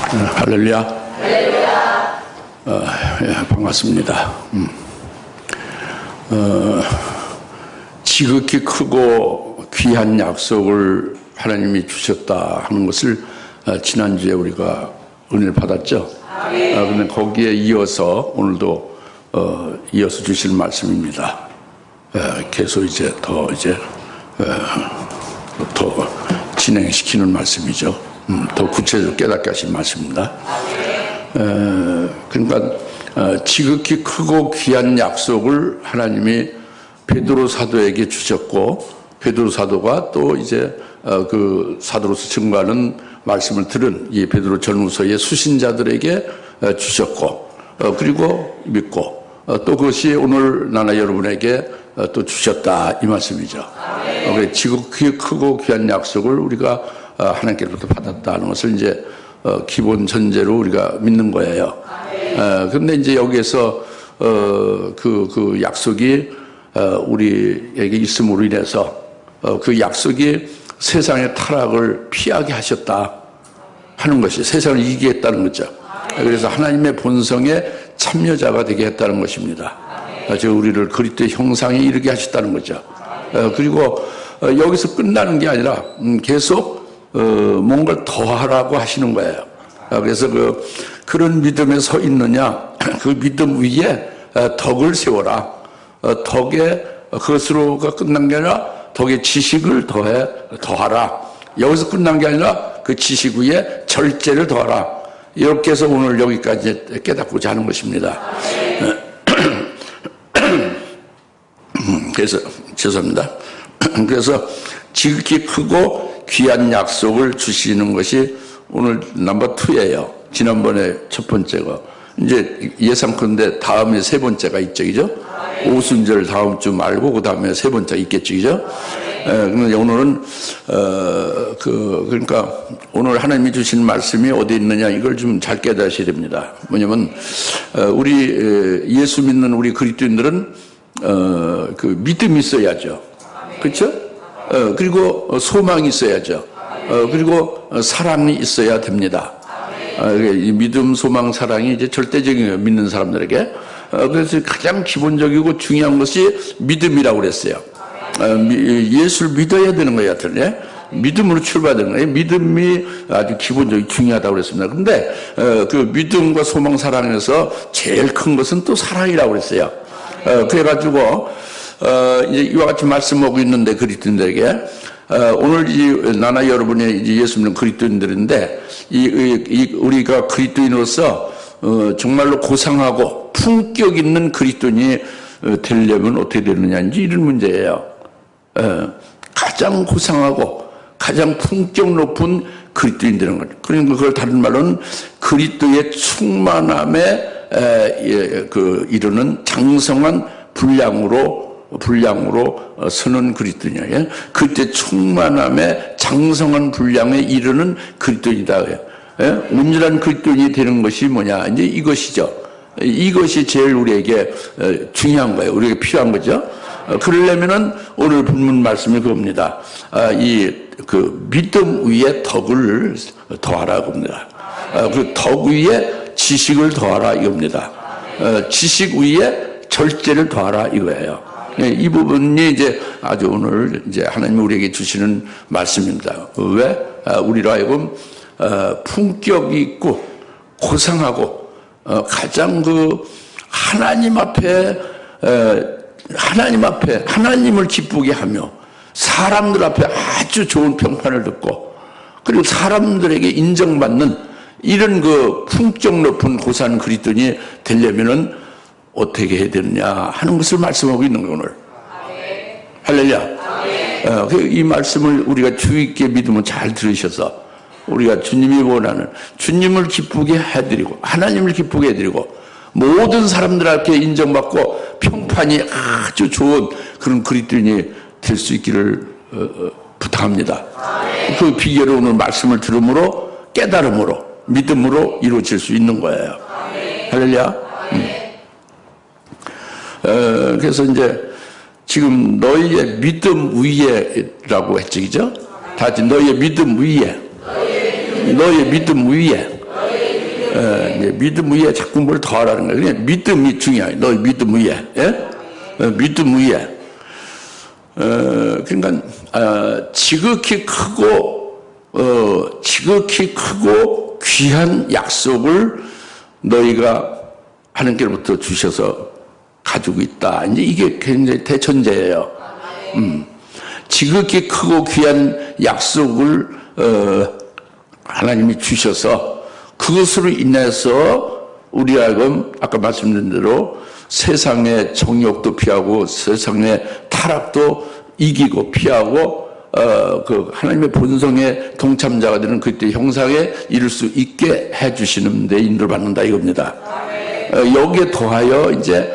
할렐루야. 할렐루야. 예, 반갑습니다. 지극히 크고 귀한 약속을 하나님이 주셨다 하는 것을 지난주에 우리가 은혜를 받았죠. 그런데 거기에 이어서 오늘도 이어서 주실 말씀입니다. 계속 이제 더 진행시키는 말씀이죠. 더 구체적으로 깨닫게 하신 말씀입니다. 그러니까 지극히 크고 귀한 약속을 하나님이 베드로 사도에게 주셨고, 베드로 사도가 또 이제 그 사도로서 증거하는 말씀을 들은 이 베드로 전후서의 수신자들에게 주셨고, 그리고 믿고, 또 그것이 오늘 나나 여러분에게 또 주셨다 이 말씀이죠. 지극히 크고 귀한 약속을 우리가 하나님께로부터 받았다는 것을 이제 기본 전제로 우리가 믿는 거예요. 그런데 이제 여기에서 그 약속이 우리에게 있음으로 인해서 그 약속이 세상의 타락을 피하게 하셨다 하는 것이, 세상을 이기게 했다는 거죠. 그래서 하나님의 본성에 참여자가 되게 했다는 것입니다. 즉 우리를 그리스도의 형상에 이르게 하셨다는 거죠. 그리고 여기서 끝나는 게 아니라 계속 뭔가를 더하라고 하시는 거예요. 그래서 그런 믿음에 서 있느냐, 그 믿음 위에 덕을 세워라. 덕에 그것으로가 끝난 게 아니라 덕의 지식을 더하라. 여기서 끝난 게 아니라 그 지식 위에 절제를 더하라. 이렇게 해서 오늘 여기까지 깨닫고자 하는 것입니다. 그래서 죄송합니다. 그래서 지극히 크고 귀한 약속을 주시는 것이 오늘 넘버 2예요. 지난번에 첫 번째가 이제 예상컨대 다음에 세 번째가 있죠, 그죠? 오순절 다음 주 말고 그 다음에 세 번째가 있겠죠, 그죠? 그런데 오늘은 그러니까 오늘 하나님이 주신 말씀이 어디 있느냐, 이걸 좀 잘 깨닫으셔야 됩니다. 뭐냐면 우리 예수 믿는 우리 그리스도인들은 그 믿음이 있어야죠, 그렇죠? 그리고 소망이 있어야죠. 그리고 사랑이 있어야 됩니다. 이 믿음, 소망, 사랑이 이제 절대적인 거예요, 믿는 사람들에게. 그래서 가장 기본적이고 중요한 것이 믿음이라고 그랬어요. 예수를 믿어야 되는 거예요, 하여튼. 믿음으로 출발되는 거예요. 믿음이 아주 기본적으로 중요하다고 그랬습니다. 근데 그 믿음과 소망, 사랑에서 제일 큰 것은 또 사랑이라고 그랬어요. 그래가지고 이제 이와 같이 말씀하고 있는데, 그리스도인들에게 오늘 이 나나 여러분의 이제 예수 믿는 그리스도인들인데, 우리가 그리스도인으로서 정말로 고상하고 품격 있는 그리스도인이 되려면 어떻게 되느냐, 이제 이런 문제예요. 가장 고상하고 가장 품격 높은 그리스도인 되는 거죠. 그러니까 그걸 다른 말로는 그리스도의 충만함에 이르는 장성한 분량으로 서는 그리스도인이에요. 그때 충만함에 장성한 분량에 이르는 그리스도인이다. 온전한 그리스도인이 되는 것이 뭐냐, 이제 이것이죠. 이것이 제일 우리에게 중요한 거예요. 우리에게 필요한 거죠. 그러려면은 오늘 본문 말씀이 그겁니다. 그 믿음 위에 덕을 더하라 겁니다. 그 덕 위에 지식을 더하라 이겁니다. 지식 위에 절제를 더하라 이거예요. 이 부분이 이제 아주 오늘 이제 하나님 우리에게 주시는 말씀입니다. 왜? 우리로 하여금 품격이 있고 고상하고 가장 하나님 앞에 하나님을 기쁘게 하며 사람들 앞에 아주 좋은 평판을 듣고, 그리고 사람들에게 인정받는 이런 그 품격 높은 고산 그리스도인이 되려면은 어떻게 해야 되느냐 하는 것을 말씀하고 있는 거예요, 오늘. 할렐루야. 이 말씀을 우리가 주의 있게 믿으면 잘 들으셔서 우리가 주님이 원하는, 주님을 기쁘게 해드리고 하나님을 기쁘게 해드리고 모든 사람들 앞에 인정받고 평판이 아주 좋은 그런 그리스도인이 될 수 있기를 부탁합니다. 그 비결을 오늘 말씀을 들음으로, 깨달음으로, 믿음으로 이루어질 수 있는 거예요. 할렐루야. 그래서 이제 지금 너희의 믿음 위에라고 했죠, 그죠? 다 같이 너희의 믿음 위에, 너희의 믿음 위에. 이제 믿음 위에 자꾸 뭘 더하라는 거예요. 그냥 믿음이 중요해요. 너 믿음 위에, 예? 믿음 위에. 그러니까 지극히 크고 귀한 약속을 너희가 하나님께로부터 주셔서 가지고 있다. 이제 이게 굉장히 대천재예요. 지극히 크고 귀한 약속을 하나님이 주셔서 그것으로 인해서 우리가 하여금 아까 말씀드린 대로 세상의 정욕도 피하고 세상의 타락도 이기고 피하고 그 하나님의 본성의 동참자가 되는 그때 형상에 이룰 수 있게 해주시는 데 인도를 받는다 이겁니다. 여기에 더하여 이제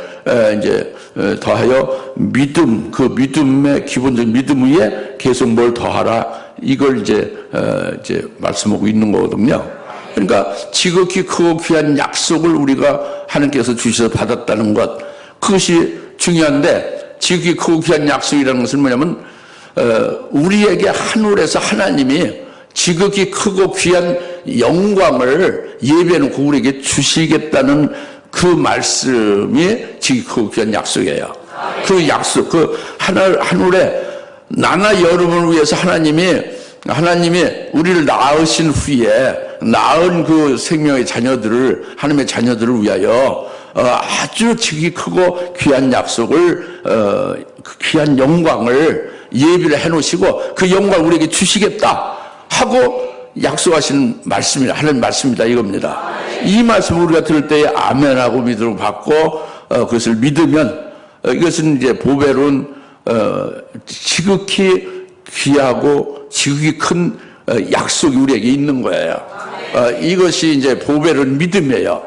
더하여 믿음, 그 믿음의 기본적인 믿음 위에 계속 뭘 더하라 이걸 이제 말씀하고 있는 거거든요. 그러니까 지극히 크고 귀한 약속을 우리가 하나님께서 주셔서 받았다는 것, 그것이 중요한데, 지극히 크고 귀한 약속이라는 것은 뭐냐면 우리에게 하늘에서 하나님이 지극히 크고 귀한 영광을 예배해놓고 우리에게 주시겠다는 그 말씀이 지극히 크고 귀한 약속이에요. 그 약속, 그 하늘에 나나 여러분을 위해서 하나님이 우리를 낳으신 후에 낳은 그 생명의 자녀들을, 하나님의 자녀들을 위하여 아주 지극히 크고 귀한 약속을, 귀한 영광을 예비를 해놓으시고 그 영광을 우리에게 주시겠다 하고 약속하신 말씀이다, 하는 말씀이다 이겁니다. 이 말씀을 우리가 들을 때에 아멘하고 믿음을 받고 그것을 믿으면 이것은 이제 보배로운 지극히 귀하고 지극히 큰 약속이 우리에게 있는 거예요. 이것이 이제 보배로운 믿음이에요.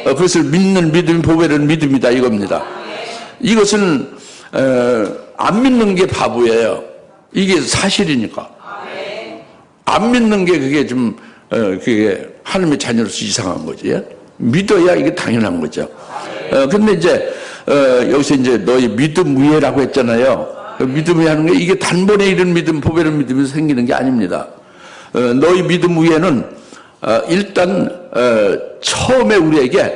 그것을 믿는 믿음이 보배로운 믿음이다 이겁니다. 이것은 안 믿는 게 바보예요. 이게 사실이니까. 안 믿는 게 그게 좀 그게 하나님의 자녀로서 이상한 거지. 믿어야 이게 당연한 거죠. 근데 이제 여기서 이제 너희 믿음 위에라고 했잖아요. 믿음이 하는 게 이게 단번에 이런 믿음, 보배로운 믿음이 생기는 게 아닙니다. 너희 믿음 위에는 일단 처음에 우리에게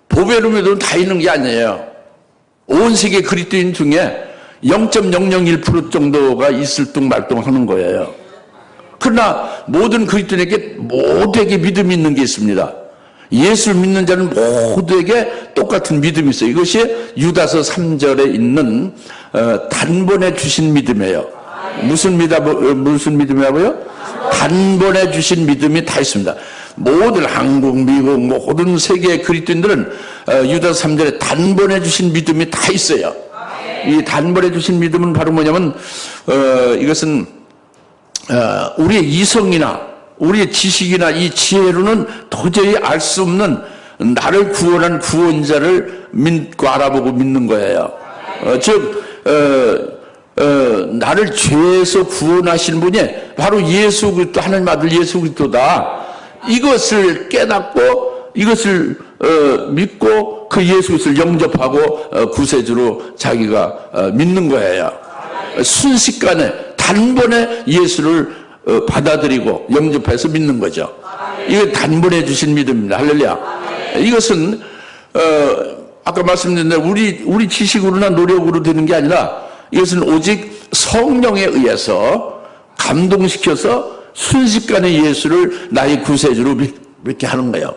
보배로운 믿음은 다 있는 게 아니에요. 온 세계 그리스도인 중에 0.001% 정도가 있을 둥 말둥 하는 거예요. 그러나 모든 그리스도인에게 모두에게 믿음이 있는 게 있습니다. 예수를 믿는 자는 모두에게 똑같은 믿음이 있어요. 이것이 유다서 3절에 있는 단번에 주신 믿음이에요. 무슨 믿음이라고요? 단번에 주신 믿음이 다 있습니다. 모든 한국, 미국, 모든 세계의 그리스도인들은 유다서 3절에 단번에 주신 믿음이 다 있어요. 이 단번에 주신 믿음은 바로 뭐냐면 이것은 우리의 이성이나 우리의 지식이나 이 지혜로는 도저히 알 수 없는 나를 구원한 구원자를 믿고 알아보고 믿는 거예요. 즉 나를 죄에서 구원하신 분이 바로 예수 그리스도, 하나님 아들 예수 그리스도다. 이것을 깨닫고 이것을 믿고 그 예수 그리스도를 영접하고 구세주로 자기가 믿는 거예요. 순식간에 단번에 예수를 받아들이고 영접해서 믿는 거죠. 이거 단번에 주신 믿음입니다. 할렐루야. 이것은 아까 말씀드린 대로 우리 지식으로나 노력으로 되는 게 아니라 이것은 오직 성령에 의해서 감동시켜서 순식간에 예수를 나의 구세주로 믿게 하는 거예요.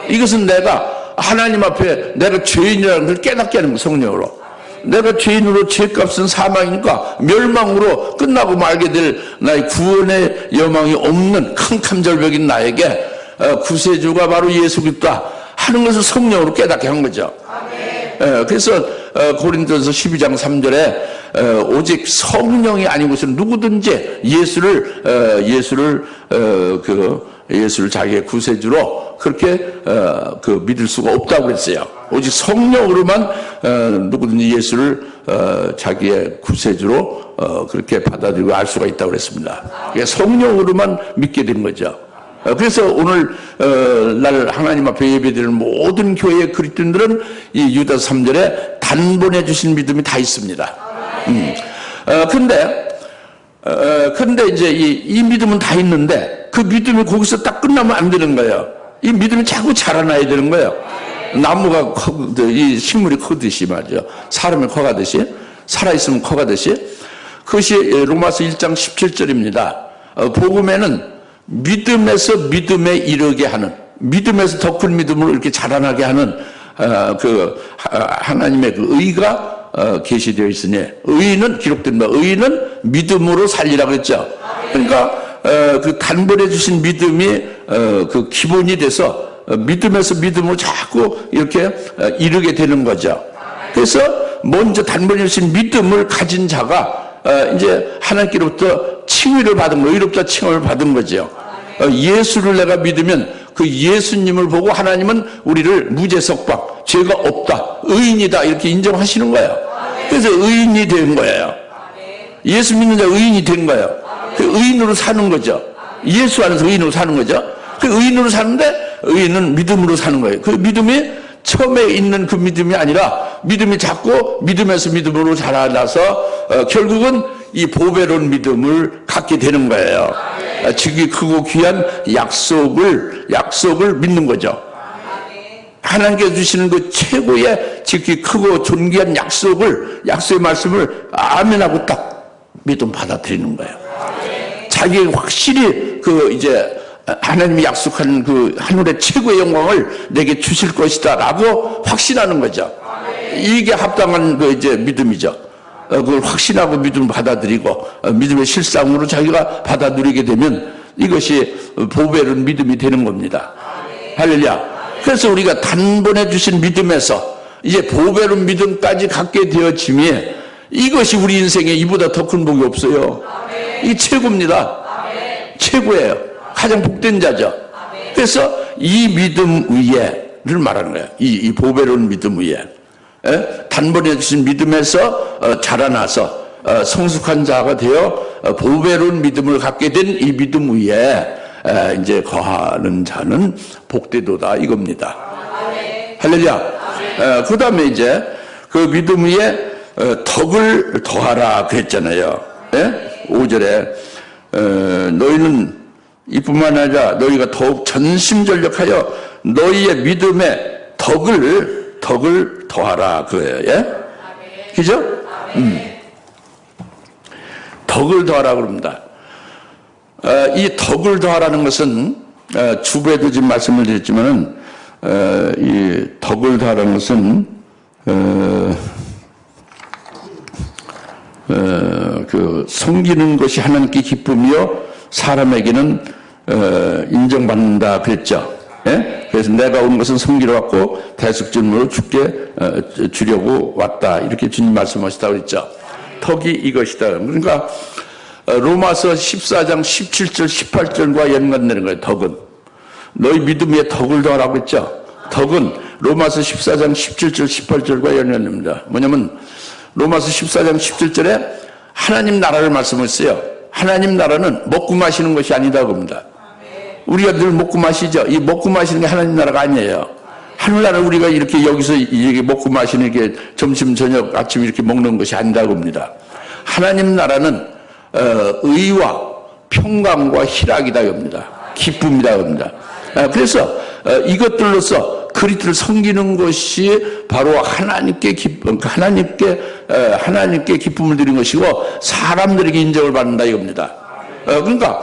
이것은 내가 하나님 앞에 내가 죄인이라는 걸 깨닫게 하는 거예요. 성령으로. 내가 죄인으로 죄값은 사망이니까 멸망으로 끝나고 말게 될 나의 구원의 여망이 없는 캄캄절벽인 나에게 구세주가 바로 예수 그리스도다 하는 것을 성령으로 깨닫게 한 거죠. 그래서 고린도전서 12장 3절에 오직 성령이 아니고서는 누구든지 예수를 자기의 구세주로 그렇게 믿을 수가 없다고 그랬어요. 오직 성령으로만 누구든지 예수를 자기의 구세주로 그렇게 받아들이고 알 수가 있다고 그랬습니다. 성령으로만 믿게 된 거죠. 그래서 오늘 날 하나님 앞에 예배드리는 모든 교회의 그리스도인들은 이 유다서 3절에 단번에 주신 믿음이 다 있습니다. 근데 이제 이 믿음은 다 있는데 그 믿음이 거기서 딱 끝나면 안 되는 거예요. 이 믿음이 자꾸 자라나야 되는 거예요. 나무가 이 식물이 크듯이 말이죠. 사람이 커가듯이, 살아있으면 커가듯이. 그것이 로마서 1장 17절입니다. 복음에는 믿음에서 믿음에 이르게 하는, 믿음에서 더 큰 믿음으로 이렇게 자라나게 하는 하나님의 그 의가 계시되어 있으니, 의는 기록됩니다. 의는 믿음으로 살리라고 했죠. 그러니까 그 단번에 주신 믿음이 그 기본이 돼서 믿음에서 믿음으로 자꾸 이렇게 이르게 되는 거죠. 그래서 먼저 단번에 주신 믿음을 가진 자가 이제 하나님께로부터 칭의를 받은 거, 의롭다 칭함을 받은 거죠. 예수를 내가 믿으면 그 예수님을 보고 하나님은 우리를 무죄석방, 죄가 없다, 의인이다 이렇게 인정하시는 거예요. 그래서 의인이 된 거예요. 예수 믿는 자 의인이 된 거예요. 그 의인으로 사는 거죠. 예수 안에서 의인으로 사는 거죠. 그 의인으로 사는데 의인은 믿음으로 사는 거예요. 그 믿음이 처음에 있는 그 믿음이 아니라 믿음이 자꾸 믿음에서 믿음으로 자라나서 결국은 이 보배로운 믿음을 갖게 되는 거예요. 지극히 크고 귀한 약속을 믿는 거죠. 하나님께서 주시는 그 최고의 지극히 크고 존귀한 약속의 말씀을 아멘하고 딱 믿음 받아들이는 거예요. 자기가 확실히 그 이제 하나님이 약속한 그 하늘의 최고의 영광을 내게 주실 것이다라고 확신하는 거죠. 이게 합당한 그 이제 믿음이죠. 그걸 확신하고 믿음을 받아들이고 믿음의 실상으로 자기가 받아들이게 되면 이것이 보배로운 믿음이 되는 겁니다. 할렐루야. 그래서 우리가 단번에 주신 믿음에서 이제 보배로운 믿음까지 갖게 되어지면 이것이 우리 인생에 이보다 더 큰 복이 없어요. 이게 최고입니다. 최고예요. 가장 복된 자죠. 그래서 이 믿음 위에를 말하는 거예요. 이 보배로운 믿음 위에. 단번에 주신 믿음에서 자라나서 성숙한 자가 되어 보배로운 믿음을 갖게 된 이 믿음 위에 이제 거하는 자는 복되도다 이겁니다. 할렐루야. 그 다음에 이제 그 믿음 위에 덕을 더하라 그랬잖아요. 5절에 너희는 이뿐만 아니라 너희가 더욱 전심전력하여 너희의 믿음에 덕을 더하라 그래요. 예? 그죠? 덕을 더하라 그럽니다. 이 덕을 더하라는 것은 주부에도 지금 말씀을 드렸지만은 이 덕을 더하라는 것은 그 섬기는 것이 하나님께 기쁨이요 사람에게는 인정받는다 그랬죠. 예? 그래서 내가 온 것은 섬기러 왔고 대속증으로 주려고 왔다 이렇게 주님 말씀하시다 그랬죠. 덕이 이것이다. 그러니까 로마서 14장 17절 18절과 연관되는 거예요. 덕은 너희 믿음 위에 덕을 더하라고 했죠. 덕은 로마서 14장 17절 18절과 연관됩니다. 뭐냐면 로마서 14장 17절에 하나님 나라를 말씀했어요. 하나님 나라는 먹고 마시는 것이 아니다 그럽니다. 우리가 늘 먹고 마시죠. 이 먹고 마시는 게 하나님 나라가 아니에요. 하늘나라는 우리가 이렇게 여기서 이렇게 먹고 마시는 게 점심 저녁 아침 이렇게 먹는 것이 아니다 그럽니다. 하나님 나라는 의와 평강과 희락이다 그럽니다. 기쁨이다 그럽니다. 그래서 이것들로서 그리스도를 섬기는 것이 바로 하나님께 기쁨을 드리는 것이고 사람들에게 인정을 받는다 이겁니다. 그러니까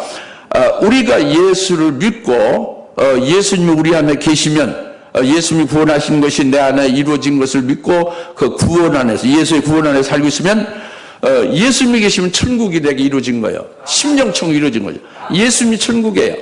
우리가 예수를 믿고 예수님이 우리 안에 계시면 예수님이 구원하신 것이 내 안에 이루어진 것을 믿고 그 구원 안에서 예수의 구원 안에 살고 있으면 예수님이 계시면 천국이 내게 이루어진 거예요. 심령천국이 이루어진 거죠. 예수님이 천국이에요.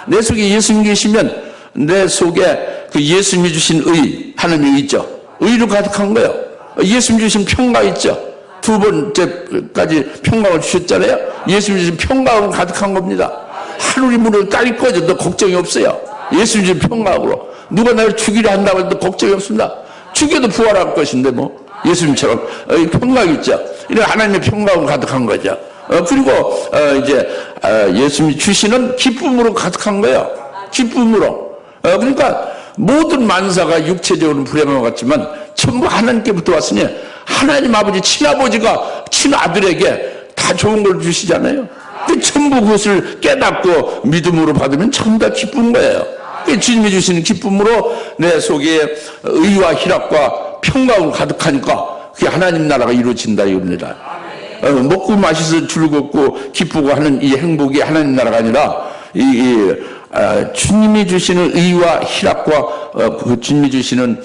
내 속에 예수님 계시면 내 속에 그 예수님이 주신 의 하나님이 있죠. 의로 가득한 거예요. 예수님 주신 평강 있죠. 두 번째까지 평강을 주셨잖아요. 예수님 주신 평강으로 가득한 겁니다. 하늘이 문을 딸이 꺼져도 걱정이 없어요. 예수님 주신 평강으로. 누가 나를 죽이려 한다고 해도 걱정이 없습니다. 죽여도 부활할 것인데 뭐 예수님처럼 평강 있죠. 이런 하나님의 평강으로 가득한 거죠. 그리고 이제 예수님이 주시는 기쁨으로 가득한 거예요. 기쁨으로. 그러니까 모든 만사가 육체적으로는 불행한 것 같지만 전부 하나님께부터 왔으니 하나님 아버지 친아버지가 친아들에게 다 좋은 걸 주시잖아요. 그 전부 그것을 깨닫고 믿음으로 받으면 전부 다 기쁜 거예요. 그 주님이 주시는 기쁨으로 내 속에 의와 희락과 평강으로 가득하니까 그게 하나님 나라가 이루어진다 이겁니다. 먹고 마셔서 즐겁고 기쁘고 하는 이 행복이 하나님 나라가 아니라 주님이 주시는 의와 희락과 그 주님이 주시는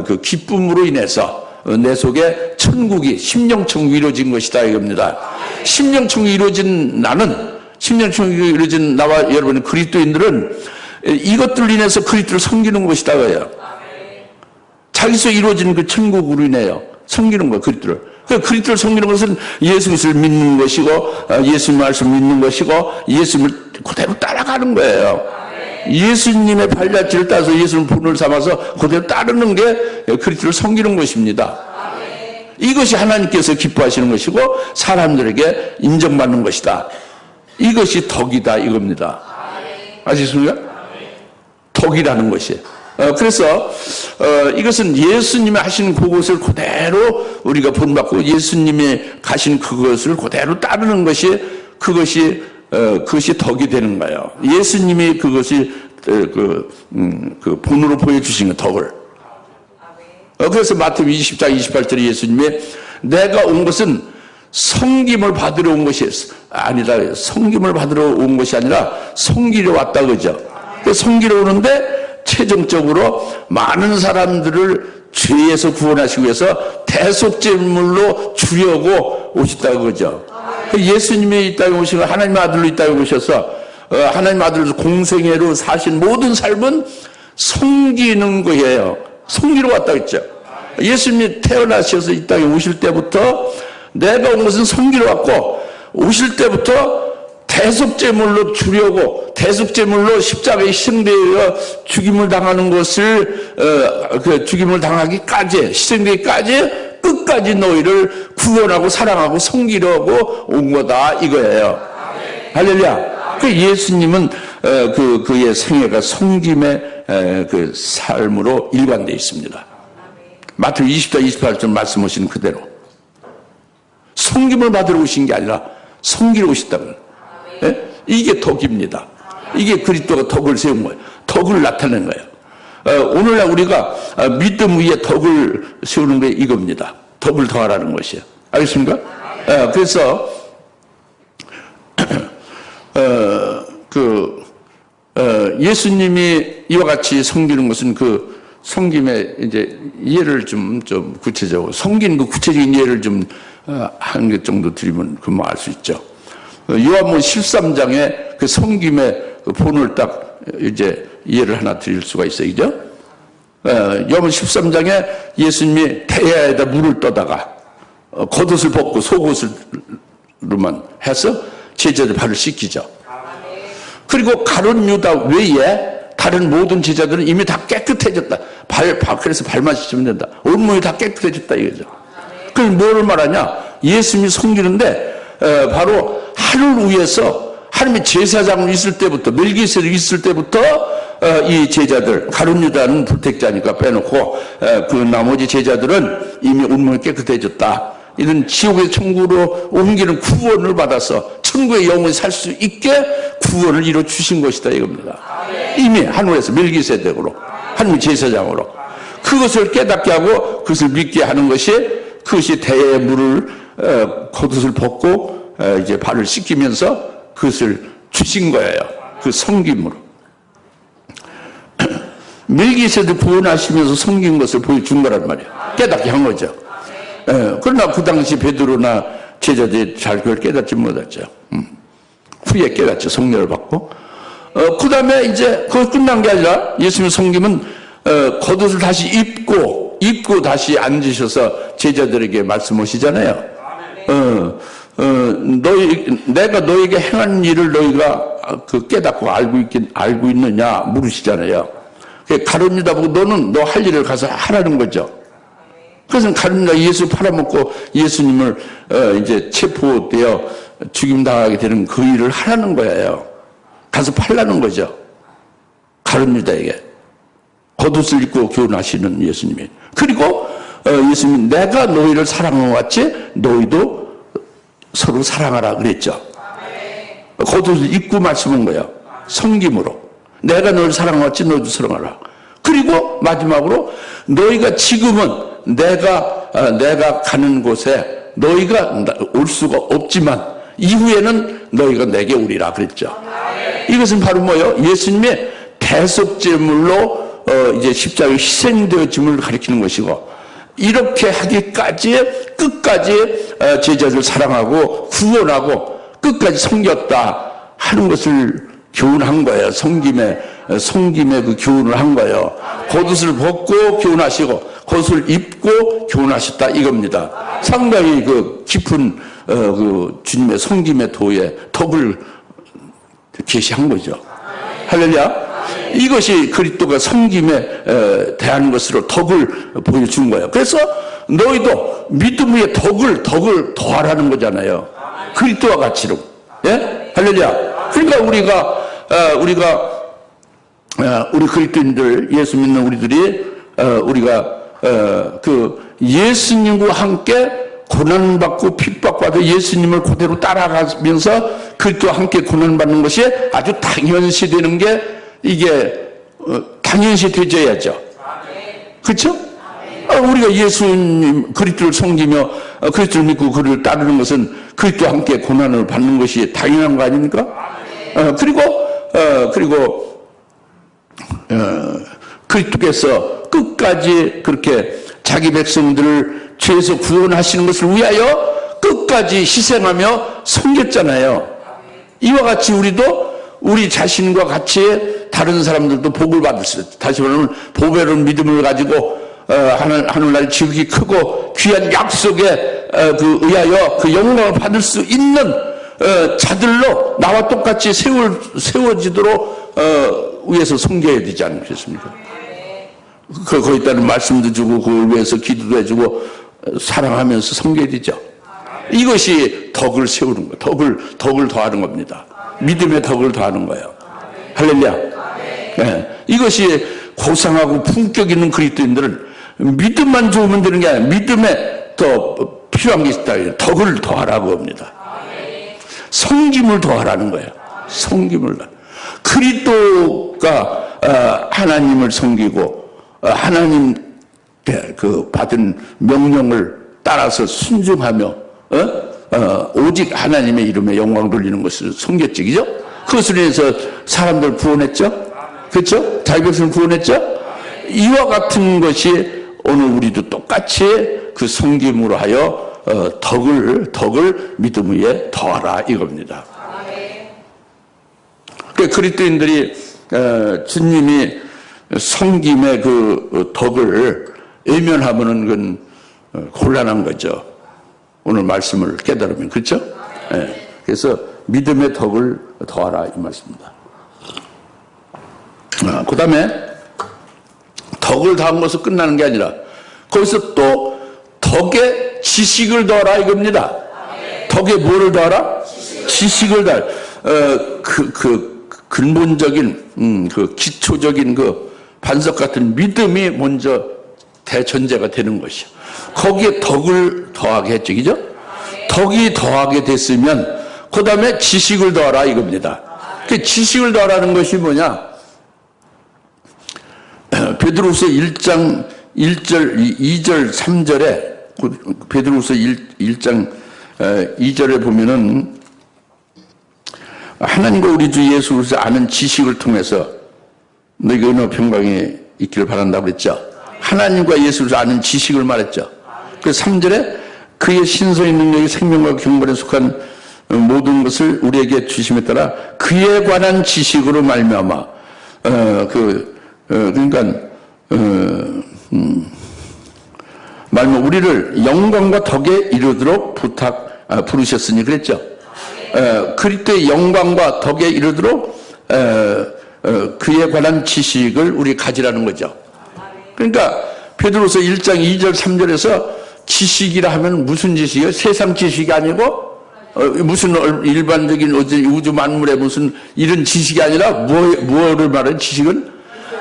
그 기쁨으로 인해서 내 속에 천국이 심령천국이 이루어진 것이다 이겁니다. 심령천국이 이루어진 심령천국이 이루어진 나와 여러분 그리스도인들은 이것들로 인해서 그리스도를 섬기는 것이다 그래요. 자기 속에 이루어지는 그 천국으로 인해요. 섬기는 거예요, 그리스도를. 그리스도를 섬기는 것은 예수 그리스도를 믿는 것이고 예수님 말씀 믿는 것이고 예수님을 그대로 따라가는 거예요. 예수님의 발자취를 따서 예수님 본을 삼아서 그대로 따르는 게 그리스도를 섬기는 것입니다. 이것이 하나님께서 기뻐하시는 것이고 사람들에게 인정받는 것이다. 이것이 덕이다 이겁니다. 아시겠습니까? 덕이라는 것이. 그래서 이것은 예수님이 하신 그것을 그대로 우리가 본받고 예수님이 가신 그것을 그대로 따르는 것이 그것이 덕이 되는 거예요. 예수님이 그것이 그 본으로 보여주신 덕을. 그래서 마태복음 20장 28절에 예수님이 내가 온 것은 섬김을 받으러 온 것이 아니다. 섬김을 받으러 온 것이 아니라 섬기러 왔다 그죠. 섬기러 오는데 최종적으로 많은 사람들을 죄에서 구원하시기 위해서 대속제물로 주려고 오셨다고 그러죠. 예수님이 이 땅에 오시고 하나님 아들로 이 땅에 오셔서 하나님 아들로 공생애로 사신 모든 삶은 섬기는 거예요. 섬기러 왔다 그랬죠. 예수님이 태어나셔서 이 땅에 오실 때부터 내가 온 것은 섬기러 왔고 오실 때부터 대속제물로 주려고 대속제물로 십자가에 희생되어 죽임을 당하는 것을 그 죽임을 당하기까지 희생되기까지 끝까지 너희를 구원하고 사랑하고 섬기려고 온 거다 이거예요. 할렐루야. 그 예수님은 그의 생애가 섬김의 그 삶으로 일관되어 있습니다. 마태복음 20장 28절 말씀하신 그대로 섬김을 받으러 오신 게 아니라 섬기러 오셨다고요. 예? 이게 덕입니다. 이게 그리스도가 덕을 세운 거예요. 덕을 나타낸 거예요. 오늘날 우리가 믿음 위에 덕을 세우는 게 이겁니다. 덕을 더하라는 것이에요. 알겠습니까? 그래서 예수님이 이와 같이 섬기는 것은 그 섬김의 이제 예를 좀 구체적으로 섬기는 그 구체적인 예를 좀 한 개 정도 드리면 금방 알 수 있죠. 요한복음 13장에 그 섬김의 그 본을 딱 이제 예를 하나 드릴 수가 있어요. 그죠? 요한복음 13장에 예수님이 태야에다 물을 떠다가 겉옷을 벗고 속옷으로만 해서 제자들 발을 씻기죠. 그리고 가룟 유다 외에 다른 모든 제자들은 이미 다 깨끗해졌다. 그래서 발만 씻으면 된다. 온몸이 다 깨끗해졌다 이거죠. 그럼 뭐를 말하냐? 예수님이 섬기는데 바로 하늘 위에서 하나님의 제사장으로 있을 때부터 멜기세덱이 있을 때부터 이 제자들 가룟 유다는 불택자니까 빼놓고 그 나머지 제자들은 이미 온몸이 깨끗해졌다. 이런 지옥에서 천국으로 옮기는 구원을 받아서 천국의 영원히 살 수 있게 구원을 이루어 주신 것이다 이겁니다. 이미 하늘에서 멜기세덱으로 하나님의 제사장으로 그것을 깨닫게 하고 그것을 믿게 하는 것이 그것이 대의 물을 겉옷을 벗고 이제 발을 씻기면서 그것을 주신 거예요. 그 섬김으로. 멜기세덱 구원하시면서 섬긴 것을 보여준 거란 말이에요. 깨닫게 한 거죠. 그러나 그 당시 베드로나 제자들이 잘 그걸 깨닫지 못했죠. 후에 깨닫죠. 성령을 받고. 그 다음에 이제 그거 끝난 게 아니라 예수님 섬김은 겉옷을 다시 입고 다시 앉으셔서 제자들에게 말씀하시잖아요. 내가 너에게 행한 일을 너희가 깨닫고 알고 있느냐 물으시잖아요. 가룟 유다 보고 너 할 일을 가서 하라는 거죠. 그래서 가룟 유다 예수 팔아먹고 예수님을 이제 체포되어 죽임당하게 되는 그 일을 하라는 거예요. 가서 팔라는 거죠. 가룟 유다에게 겉옷을 입고 교훈하시는 예수님이. 그리고 예수님이 내가 너희를 사랑하고 같이 너희도 서로 사랑하라 그랬죠. 겉옷을 입고 말씀한 거예요. 섬김으로. 내가 너를 사랑하지 너도 사랑하라. 그리고 마지막으로 너희가 지금은 내가 가는 곳에 너희가 올 수가 없지만 이후에는 너희가 내게 오리라 그랬죠. 이것은 바로 뭐예요? 예수님의 대속제물로 이제 십자가에 희생되어짐을 가리키는 것이고, 이렇게 하기까지 끝까지 제자들 사랑하고 구원하고 끝까지 섬겼다 하는 것을 교훈한 거예요. 섬김의 그 교훈을 한 거예요. 겉옷을 벗고 교훈하시고 겉옷을 입고 교훈하셨다 이겁니다. 상당히 그 깊은 그 주님의 섬김의 도의 덕을 계시한 거죠. 할렐루야. 이것이 그리스도가 섬김에 대한 것으로 덕을 보여준 거예요. 그래서 너희도 믿음 위에 덕을 더하라는 거잖아요. 그리스도와 같이로. 예? 할렐루야. 그러니까 우리 그리스도인들, 예수 믿는 우리들이 우리가 그 예수님과 함께 고난받고 핍박받아 예수님을 그대로 따라가면서 그리스도와 함께 고난받는 것이 아주 당연시 되는 게 이게 당연시 되져야죠. 그렇죠? 우리가 예수님 그리스도를 섬기며 그리스도를 믿고 그를 따르는 것은 그리스도와 함께 고난을 받는 것이 당연한 거 아닙니까? 그리고 그리스도께서 끝까지 그렇게 자기 백성들을 죄에서 구원하시는 것을 위하여 끝까지 희생하며 섬겼잖아요. 이와 같이 우리도 우리 자신과 같이 다른 사람들도 복을 받을 수 있어요. 다시 말하면 보배로운 믿음을 가지고 하늘날 지극히 크고 귀한 약속에 의하여 그 영광을 받을 수 있는 자들로 나와 똑같이 세워지도록 위해서 섬겨야 되지 않겠습니까? 거기에 따른 말씀도 주고 그걸 위해서 기도도 해주고 사랑하면서 섬겨야 되죠. 이것이 덕을 세우는 거예요. 덕을 더하는 겁니다. 믿음의 덕을 더하는 거예요. 할렐루야. 네. 이것이 고상하고 품격 있는 그리스도인들은 믿음만 좋으면 되는 게 아니라 믿음에 더 필요한 게 있다. 덕을 더하라고 합니다. 섬김을 더하라는 거예요. 섬김을. 그리스도가 하나님을 섬기고 하나님께 그 받은 명령을 따라서 순종하며 오직 하나님의 이름에 영광 돌리는 것을 섬겼지, 그죠? 그것을 위해서 사람들 구원했죠? 그렇죠? 자기 백성을 구원했죠? 이와 같은 것이 오늘 우리도 똑같이 그 섬김으로 하여 덕을 믿음 위에 더하라 이겁니다. 그러니까 그리스도인들이 주님이 섬김의 그 덕을 외면하면은 그건 곤란한 거죠. 오늘 말씀을 깨달으면. 그렇죠? 네. 그래서 믿음의 덕을 더하라 이 말씀입니다. 그 다음에 덕을 더한 것으로 끝나는 게 아니라 거기서 또 덕에 지식을 더하라 이겁니다. 덕에 뭐를 더하라? 지식을 더하라. 그 근본적인 그 기초적인 그 반석 같은 믿음이 먼저 대전제가 되는 것이요. 거기에 덕을 더하게 했죠. 그죠? 덕이 더하게 됐으면 그 다음에 지식을 더하라 이겁니다. 그 지식을 더하라는 것이 뭐냐? 베드로후서 1장 1절, 2절, 3절에 베드로후서 1장 2절에 보면은 하나님과 우리 주 예수 그리스도를 아는 지식을 통해서 너희가 은혜와 평강이 있기를 바란다고 그랬죠. 하나님과 예수를 아는 지식을 말했죠. 그래서 3절에 그의 신성의 능력이 생명과 경건에 속한 모든 것을 우리에게 주심에 따라 그에 관한 지식으로 말미암아 그러니까 말미암아 우리를 영광과 덕에 이르도록 부르셨으니 그랬죠. 그리스도의 영광과 덕에 이르도록 그에 관한 지식을 우리 가지라는 거죠. 그러니까 베드로서 1장 2절 3절에서 지식이라 하면 무슨 지식이에요? 세상 지식이 아니고 무슨 일반적인 우주 만물의 무슨 이런 지식이 아니라 뭐를 말하는 지식은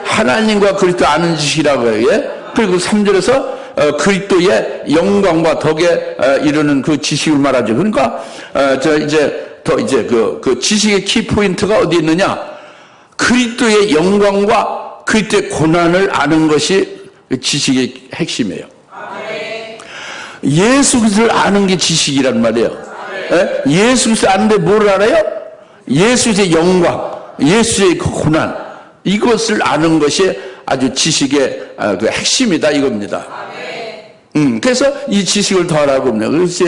하나님과 그리스도 아는 지식이라고 해요. 예? 그리고 3절에서 그리스도의 영광과 덕에 이르는 그 지식을 말하죠. 그러니까 그 지식의 키 포인트가 어디 있느냐? 그리스도의 영광과 그리스도의 고난을 아는 것이 지식의 핵심이에요. 예수 그리스도를 아는 게 지식이란 말이에요. 예수 그리스도 아는데 뭘 알아요? 예수의 영광, 예수의 그 고난, 이것을 아는 것이 아주 지식의 그 핵심이다 이겁니다. 그래서 이 지식을 더 알아봅니다. 그래서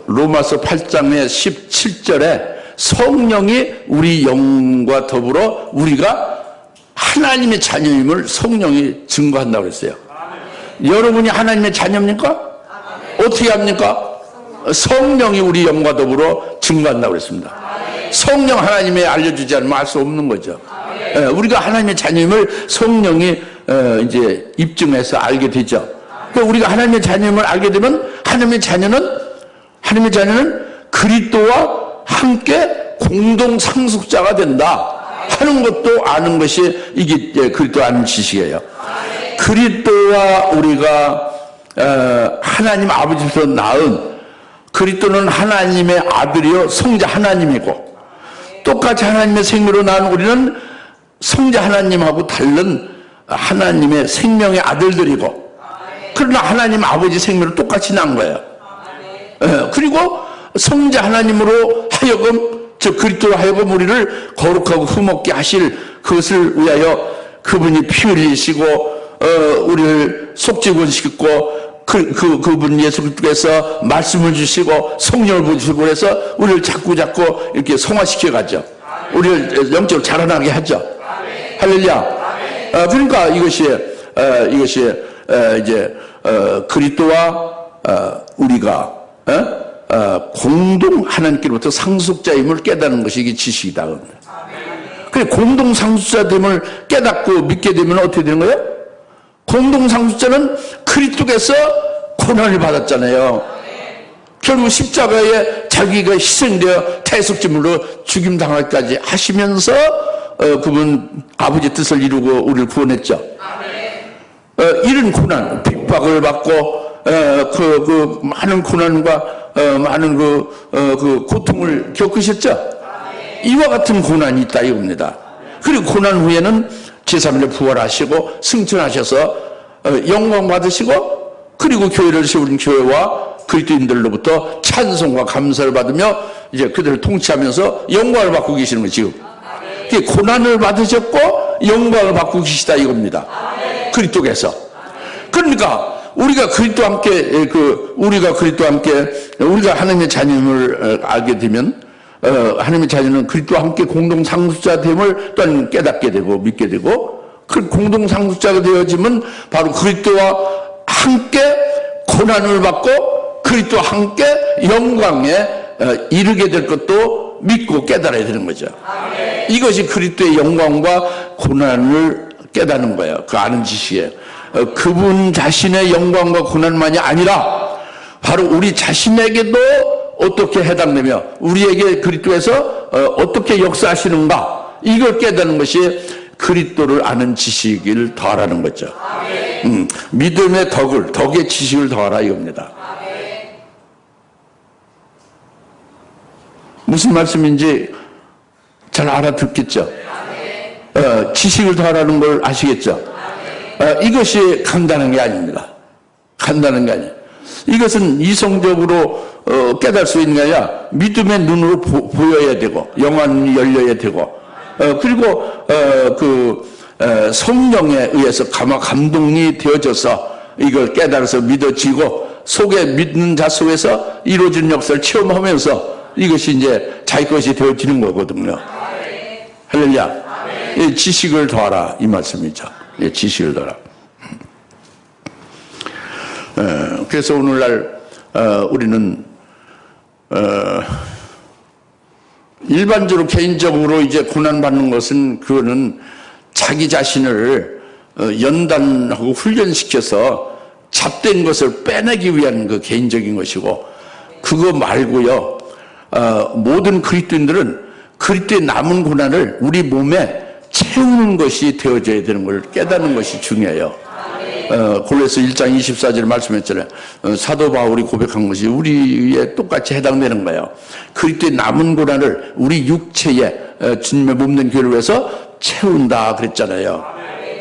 로마서 8장의 17절에 성령이 우리 영과 더불어 우리가 하나님의 자녀임을 성령이 증거한다고 그랬어요. 여러분이 하나님의 자녀입니까? 어떻게 합니까? 성령이 우리 영과 더불어 증거한다고 그랬습니다. 성령 하나님이 알려주지 않으면 알 수 없는 거죠. 우리가 하나님의 자녀임을 성령이 이제 입증해서 알게 되죠. 우리가 하나님의 자녀임을 알게 되면 하나님의 자녀는 그리스도와 함께 공동 상속자가 된다 하는 것도 아는 것이 이게 그리스도 아는 지식이에요. 그리스도와 우리가 하나님 아버지로서 낳은, 그리스도는 하나님의 아들이요 성자 하나님이고, 똑같이 하나님의 생명으로 낳은 우리는 성자 하나님하고 다른 하나님의 생명의 아들들이고, 그러나 하나님 아버지 생명을 똑같이 낳은 거예요. 그리고 성자 하나님으로 하여금, 즉 그리스도로 하여금 우리를 거룩하고 흠없게 하실 그것을 위하여 그분이 피 흘리시고 우리를 속죄권시켰고 그분 예수 그리스도께서 말씀을 주시고 성령을 부으시고 그래서 우리를 자꾸 이렇게 성화시켜 가죠. 우리를 영적으로 자라나게 하죠. 할렐루야. 그러니까 이것이 이제 그리스도와 우리가 공동 하나님께로부터 상속자임을 깨닫는 것이 이게 지식이다. 그래, 공동 상속자됨을 깨닫고 믿게 되면 어떻게 되는 거예요? 공동 상속자는 그리스도께서 고난을 받았잖아요. 결국 십자가에 자기가 희생되어 대속제물로 죽임당하기까지 하시면서 그분 아버지 뜻을 이루고 우리를 구원했죠. 이런 고난, 핍박을 받고 그 많은 고난과 많은 그 고통을 겪으셨죠. 이와 같은 고난이 있다 이겁니다. 그리고 고난 후에는 제3일 부활하시고 승천하셔서 영광 받으시고, 그리고 교회를 세우는 교회와 그리스도인들로부터 찬송과 감사를 받으며 이제 그들을 통치하면서 영광을 받고 계시는 거예요. 지금 고난을 받으셨고 영광을 받고 계시다 이겁니다. 그리스도께서. 그러니까 우리가 그리스도와 함께 우리가 하나님의 자녀임을 알게 되면 하나님의 자녀는 그리스도와 함께 공동 상속자됨을 또한 깨닫게 되고 믿게 되고, 그 공동 상속자가 되어지면 바로 그리스도와 함께 고난을 받고 그리스도와 함께 영광에 이르게 될 것도 믿고 깨달아야 되는 거죠. 이것이 그리스도의 영광과 고난을 깨닫는 거예요. 그 아는 지식이에요. 그분 자신의 영광과 고난만이 아니라 바로 우리 자신에게도 어떻게 해당되며 우리에게 그리스도에서 어떻게 역사하시는가, 이걸 깨닫는 것이 그리스도를 아는 지식을 더하라는 거죠. 믿음의 덕의 지식을 더하라 이겁니다. 무슨 말씀인지 잘 알아듣겠죠? 지식을 더하라는 걸 아시겠죠? 이것이 간단한 게 아닙니다. 간단한 게 아니에요. 이것은 이성적으로 깨달을 수 있는 게 아니라 믿음의 눈으로 보여야 되고 영안이 열려야 되고 그리고 성령에 의해서 감동이 되어져서 이걸 깨달아서 믿어지고 속에 믿는 자 속에서 이루어지는 역사를 체험하면서 이것이 이제 자기 것이 되어지는 거거든요. 할렐루야. 지식을 더하라 이 말씀이죠. 지식을 더하라. 그래서 오늘날 우리는 일반적으로 개인적으로 이제 고난받는 것은 그거는 자기 자신을 연단하고 훈련시켜서 잡된 것을 빼내기 위한 그 개인적인 것이고, 그거 말고요, 모든 그리스도인들은 그리스도의 남은 고난을 우리 몸에 채우는 것이 되어져야 되는 걸 깨닫는 것이 중요해요. 골로새 1장 24절에 말씀했잖아요. 사도 바울이 고백한 것이 우리에 똑같이 해당되는 거예요. 그리스도의 남은 고난을 우리 육체에 주님의 몸된 교회를 위해서 채운다 그랬잖아요.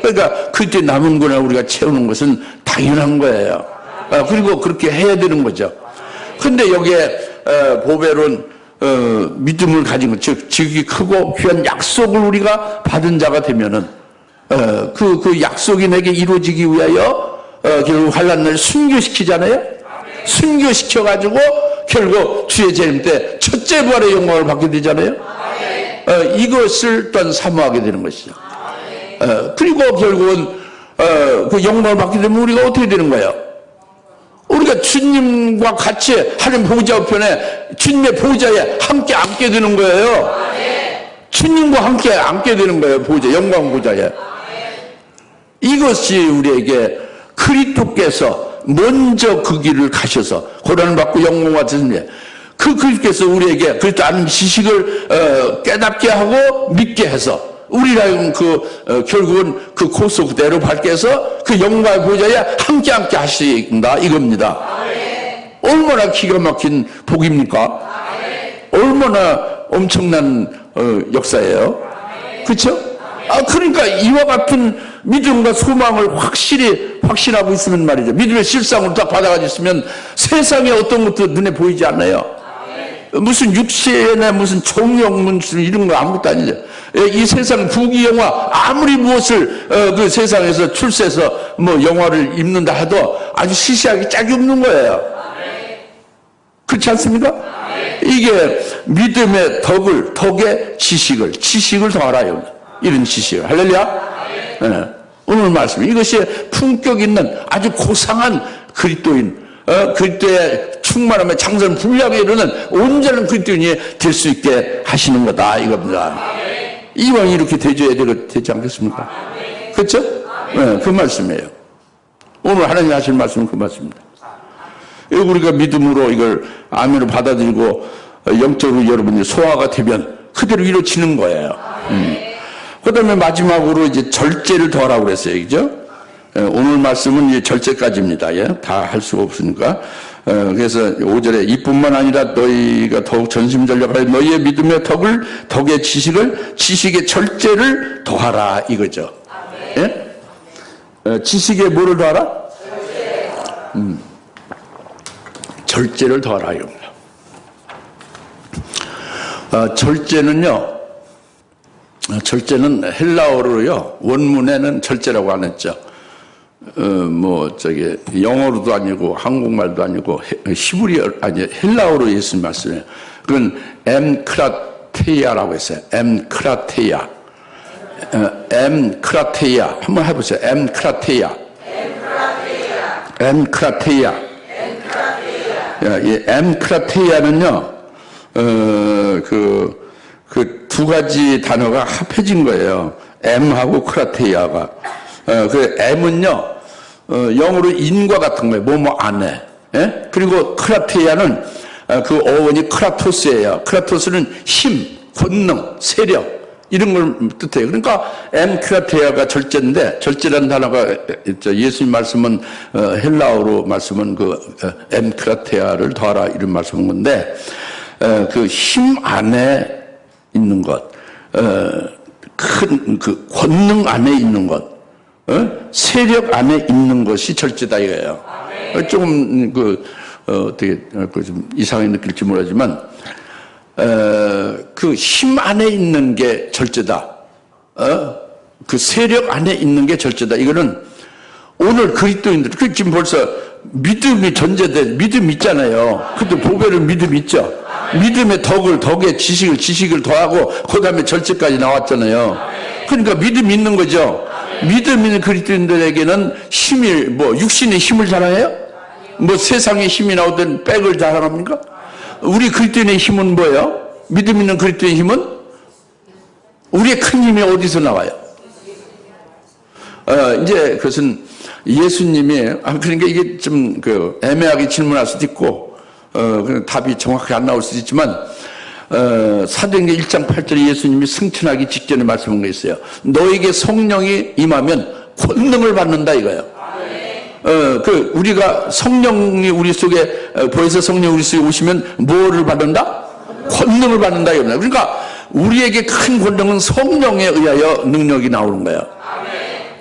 그러니까 그리스도의 남은 고난을 우리가 채우는 것은 당연한 거예요. 그리고 그렇게 해야 되는 거죠. 근데 여기에 보배론 믿음을 가진 것, 즉 지극히 크고 귀한 약속을 우리가 받은 자가 되면은 그 약속이 내게 이루어지기 위하여 결국 환난을 순교시키잖아요. 순교시켜가지고 결국 주의 재림 때 첫째 부활의 영광을 받게 되잖아요. 이것을 또한 사모하게 되는 것이죠. 그리고 결국은 그 영광을 받게 되면 우리가 어떻게 되는 거예요? 우리가 주님과 같이 하나님 보좌 우편에 주님의 보좌에 함께 앉게 되는 거예요. 주님과 함께 앉게 되는 거예요. 보좌, 영광 보좌에. 이것이 우리에게 그리스도께서 먼저 그 길을 가셔서 고난을 받고 영광 받으신 그 그리스도께서 우리에게 그리스도 아는 지식을 깨닫게 하고 믿게 해서 우리가 결국은 그 코스 그대로 밟게 해서 그 영광의 보좌에 함께 하신다 이겁니다. 얼마나 기가 막힌 복입니까? 얼마나 엄청난 역사예요. 그렇죠? 그러니까 이와 같은 믿음과 소망을 확신하고 있으면 말이죠. 믿음의 실상으로 딱 받아가지고 있으면 세상에 어떤 것도 눈에 보이지 않아요. 무슨 육신의 무슨 종용 무슨 이런 거 아무것도 아니죠. 이 세상 부귀영화 아무리 무엇을 그 세상에서 출세해서 뭐 영화를 입는다 해도 아주 시시하게 짝이 없는 거예요. 그렇지 않습니까? 이게 믿음의 덕에 지식을 더하라. 이런 지식을. 할렐루야. 네. 오늘 말씀 이것이 품격 있는 아주 고상한 그리스도인 그리스도의 충만함에 장선 불량에 이르는 온전한 그리스도인이 될 수 있게 하시는 거다 이겁니다. 이왕 이렇게 되줘야 되지 않겠습니까? 그렇죠? 네, 그 말씀이에요. 오늘 하나님 하실 말씀은 그 말씀입니다. 우리가 믿음으로 이걸 아멘으로 받아들이고 영적으로 여러분이 소화가 되면 그대로 이루어지는 거예요. 그 다음에 마지막으로 이제 절제를 더하라고 그랬어요. 그죠? 오늘 말씀은 이제 절제까지입니다. 예? 다 할 수가 없으니까. 그래서 5절에 이뿐만 아니라 너희가 더욱 전심전력하여 너희의 믿음의 덕의 지식의 절제를 더하라 이거죠. 예? 지식에 뭐를 더하라? 절제를 더하라 이겁니다. 절제는 헬라어로요, 원문에는 절제라고 안 했죠. 영어로도 아니고, 한국말도 아니고, 히브리어, 헬라어로 예수님 말씀이에요. 그건 엠크라테이아라고 했어요. 엠크라테이아. 엠크라테이아. 한번 해보세요. 엠크라테이아. 이 엠크라테이아는요, 그 두 가지 단어가 합해진 거예요. M하고 크라테이아가. 그 M은요, 영어로 인과 같은 거예요. 뭐뭐 안에. 예? 그리고 크라테이아는 그 어원이 크라토스예요. 크라토스는 힘, 권능, 세력, 이런 걸 뜻해요. 그러니까 크라테이아가 절제인데, 절제라는 단어가 예수님 말씀은 헬라어로 말씀은 크라테이아를 더하라 이런 말씀인 건데, 그 힘 안에 있는 것, 큰 그 권능 안에 있는 것, 세력 안에 있는 것이 절제다 이거예요. 조금 어떻게 좀 이상하게 느낄지 모르지만 그 힘 안에 있는 게 절제다. 그 세력 안에 있는 게 절제다. 이거는 오늘 그리스도인들 지금 벌써 믿음이 전제돼 믿음 있잖아요. 그때 보배는 믿음 있죠. 믿음의 덕의 지식을 더하고 그 다음에 절제까지 나왔잖아요. 그러니까 믿음 있는 거죠. 믿음 있는 그리스도인들에게는 육신의 힘을 자랑해요? 세상의 힘이 나오던 백을 자랑합니까? 우리 그리스도인의 힘은 뭐예요? 믿음 있는 그리스도인의 힘은? 우리의 큰 힘이 어디서 나와요? 이제 그것은 예수님이, 그러니까 이게 좀 애매하게 질문할 수도 있고, 답이 정확하게 안 나올 수도 있지만, 사도행전 1장 8절에 예수님이 승천하기 직전에 말씀한 게 있어요. 너에게 성령이 임하면 권능을 받는다 이거예요. 우리가 성령이 우리 속에, 보혜사 성령이 우리 속에 오시면 뭐를 받는다? 권능을 받는다. 그러니까 우리에게 큰 권능은 성령에 의하여 능력이 나오는 거예요.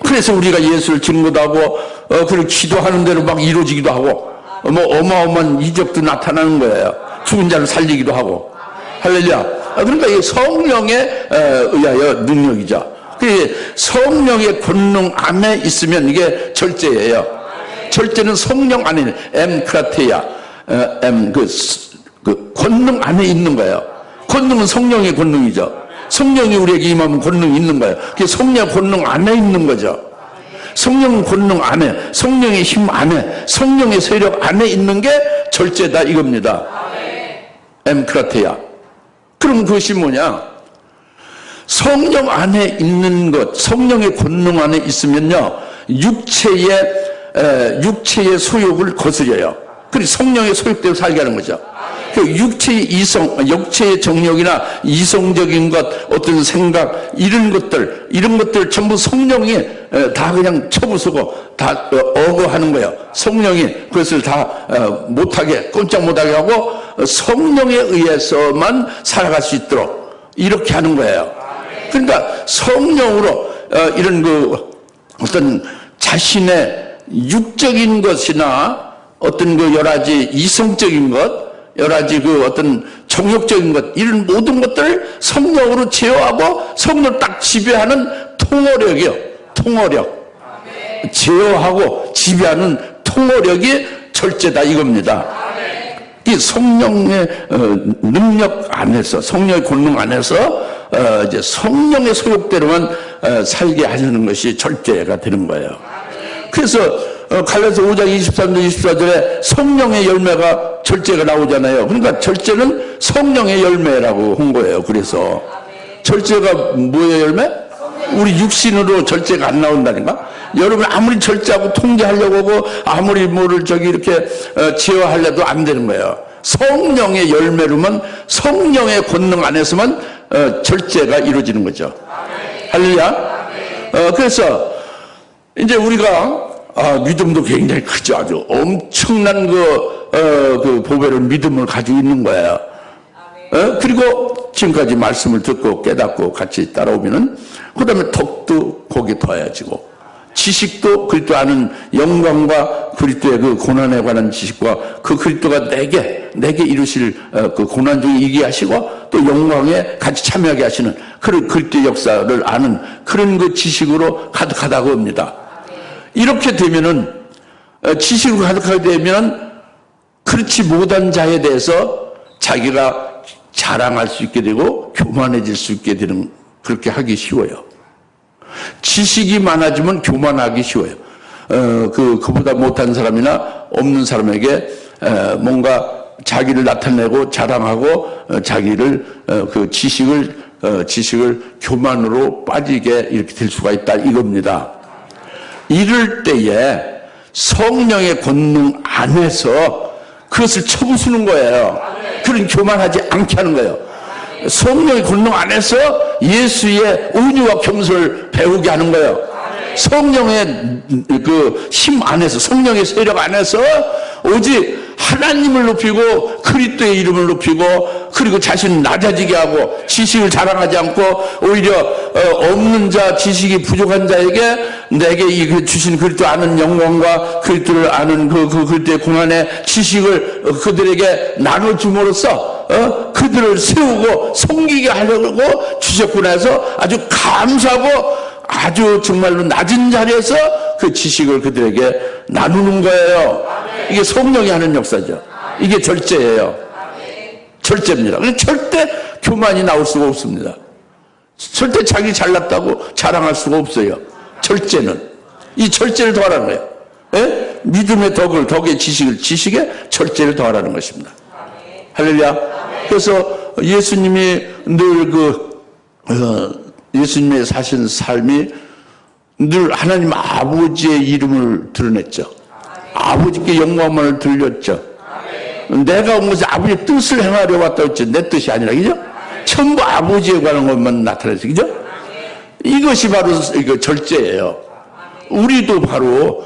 그래서 우리가 예수를 증거도 하고, 그리고 기도하는 대로 막 이루어지기도 하고, 뭐 어마어마한 이적도 나타나는 거예요. 죽은 자를 살리기도 하고. 할렐루야. 그러니까 이 성령에 의하여 능력이죠. 성령의 권능 안에 있으면 이게 절제예요. 절제는 성령 안에 있는 엠크라테야, 권능 안에 있는 거예요. 권능은 성령의 권능이죠. 성령이 우리에게 임하면 권능이 있는 거예요. 그게 성령의 권능 안에 있는 거죠. 성령 권능 안에, 성령의 힘 안에, 성령의 세력 안에 있는 게 절제다 이겁니다. 엠크라테야. 그럼 그것이 뭐냐? 성령 안에 있는 것, 성령의 권능 안에 있으면요, 육체의 소욕을 거스려요. 그리고 성령의 소욕대로 살게 하는 거죠. 그 육체의 정욕이나 이성적인 것, 어떤 생각, 이런 것들 전부 성령이 다 그냥 쳐부수고 다 어거하는 거예요. 성령이 그것을 다 못하게, 꼼짝 못하게 하고 성령에 의해서만 살아갈 수 있도록 이렇게 하는 거예요. 그러니까 성령으로 이런 어떤 자신의 육적인 것이나 어떤 여러 가지 이성적인 것, 여러 가지 어떤 정욕적인 것, 이런 모든 것들을 성령으로 제어하고 성령을 딱 지배하는 통어력이요. 통어력. 제어하고 지배하는 통어력이 절제다 이겁니다. 이 성령의 능력 안에서, 성령의 권능 안에서 이제 성령의 소욕대로만 살게 하려는 것이 절제가 되는 거예요. 그래서 갈라디아서 5장 23절 24절에 성령의 열매가 절제가 나오잖아요. 그러니까 절제는 성령의 열매라고 한 거예요. 그래서 절제가 뭐의 열매? 우리 육신으로 절제가 안 나온다니까. 여러분 아무리 절제하고 통제하려고 하고 아무리 뭐를 이렇게 제어하려도 안 되는 거예요. 성령의 열매로만, 성령의 권능 안에서만 절제가 이루어지는 거죠. 할렐루야. 그래서 이제 우리가 믿음도 굉장히 크죠. 아주 엄청난 그 보배를 믿음을 가지고 있는 거예요. 그리고 지금까지 말씀을 듣고 깨닫고 같이 따라오면은 그 다음에 덕도 거기에 더해지고 지식도 그리스도 아는 영광과 그리스도의 그 고난에 관한 지식과 그 그리스도가 내게 이루실 그 고난 중에 이기게 하시고 또 영광에 같이 참여하게 하시는 그런 그리스도의 역사를 아는 그런 그 지식으로 가득하다고 합니다. 이렇게 되면은 지식으로 가득하게 되면 그렇지 못한 자에 대해서 자기가 자랑할 수 있게 되고 교만해질 수 있게 되는, 그렇게 하기 쉬워요. 지식이 많아지면 교만하기 쉬워요. 그보다 못한 사람이나 없는 사람에게 뭔가 자기를 나타내고 자랑하고 자기를 그 지식을 교만으로 빠지게 이렇게 될 수가 있다 이겁니다. 이럴 때에 성령의 권능 안에서 그것을 쳐부수는 거예요. 그런 교만하지 않게 하는 거예요. 성령의 권능 안에서 예수의 온유와 겸손을 배우게 하는 거예요. 성령의 그 힘 안에서, 성령의 세력 안에서 오직 하나님을 높이고 그리스도의 이름을 높이고 그리고 자신을 낮아지게 하고 지식을 자랑하지 않고 오히려 없는 자, 지식이 부족한 자에게 내게 이 주신 그리스도 아는 영광과 그리스도를 아는 그 그리스도의 고난의 지식을 그들에게 나눠줌으로써 그들을 세우고 섬기게 하려고 주셨구나 해서 아주 감사하고 아주 정말로 낮은 자리에서 그 지식을 그들에게 나누는 거예요. 이게 성령이 하는 역사죠. 이게 절제예요. 절제입니다. 절대 교만이 나올 수가 없습니다. 절대 자기 잘났다고 자랑할 수가 없어요. 절제는. 이 절제를 더하라는 거예요. 예? 믿음의 덕의 지식에 절제를 더하라는 것입니다. 할렐루야. 그래서 예수님이 늘 예수님의 사신 삶이 늘 하나님 아버지의 이름을 드러냈죠. 아버지께 영광만을 들렸죠. 내가 온 것은 아버지의 뜻을 행하려 왔다 했죠. 내 뜻이 아니라, 그죠? 전부 아버지에 관한 것만 나타냈죠. 그죠? 이것이 바로 이거 절제예요. 우리도 바로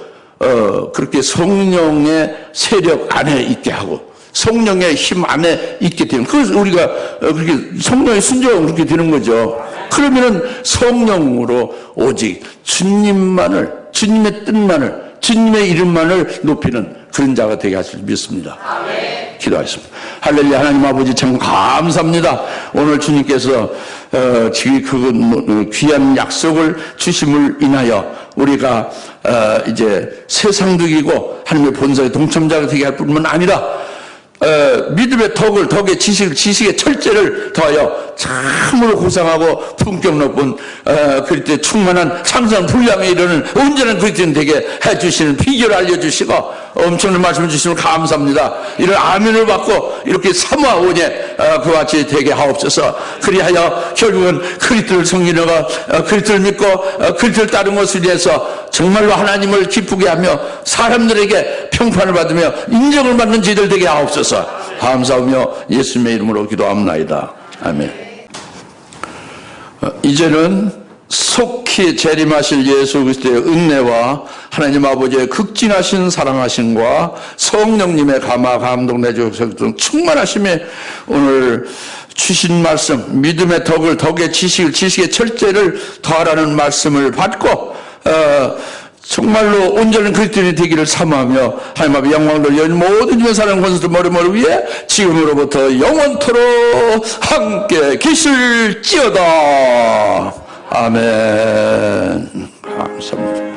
그렇게 성령의 세력 안에 있게 하고 성령의 힘 안에 있게 되는, 그래서 우리가 그렇게 성령의 순종을 그렇게 되는 거죠. 그러면은 성령으로 오직 주님만을, 주님의 뜻만을, 주님의 이름만을 높이는 그런 자가 되게 하실 믿습니다. 기도하겠습니다. 할렐루야. 하나님 아버지 참 감사합니다. 오늘 주님께서 지금 그 귀한 약속을 주심을 인하여 우리가 이제 세상득이고 하나님의 본사의 동참자가 되게 할 뿐만 아니라 믿음의 덕의 지식의 철제를 더하여 참으로 고상하고 품격 높은 그리스도의 충만한 상상 분량에 이르는 온전한 그리스도인 되게 해주시는 비결을 알려주시고 엄청난 말씀을 주시면 감사합니다. 이런 아멘을 받고 이렇게 사모하오니 그와 같이 되게 하옵소서. 그리하여 결국은 그리스도를 성인어가 그리스도를 믿고 그리스도를 따르는 것을 위해서 정말로 하나님을 기쁘게 하며 사람들에게 평판을 받으며 인정을 받는 저희들 되게 하옵소서. 감사하며 예수님의 이름으로 기도합나이다. 아멘. 이제는 속히 재림하실 예수 그리스도의 은혜와 하나님 아버지의 극진하신 사랑하심과 성령님의 감화 감동 내주셔서 충만하심에 오늘 주신 말씀, 믿음의 덕의 지식의 철제를 더하라는 말씀을 받고 정말로 온전한 그리스도인이 되기를 사모하며 하나님 앞에 영광을 돌려 모든 주의 사랑 권수들 머리머리 위에 지금으로부터 영원토록 함께 계실지어다. 아멘. 감사합니다.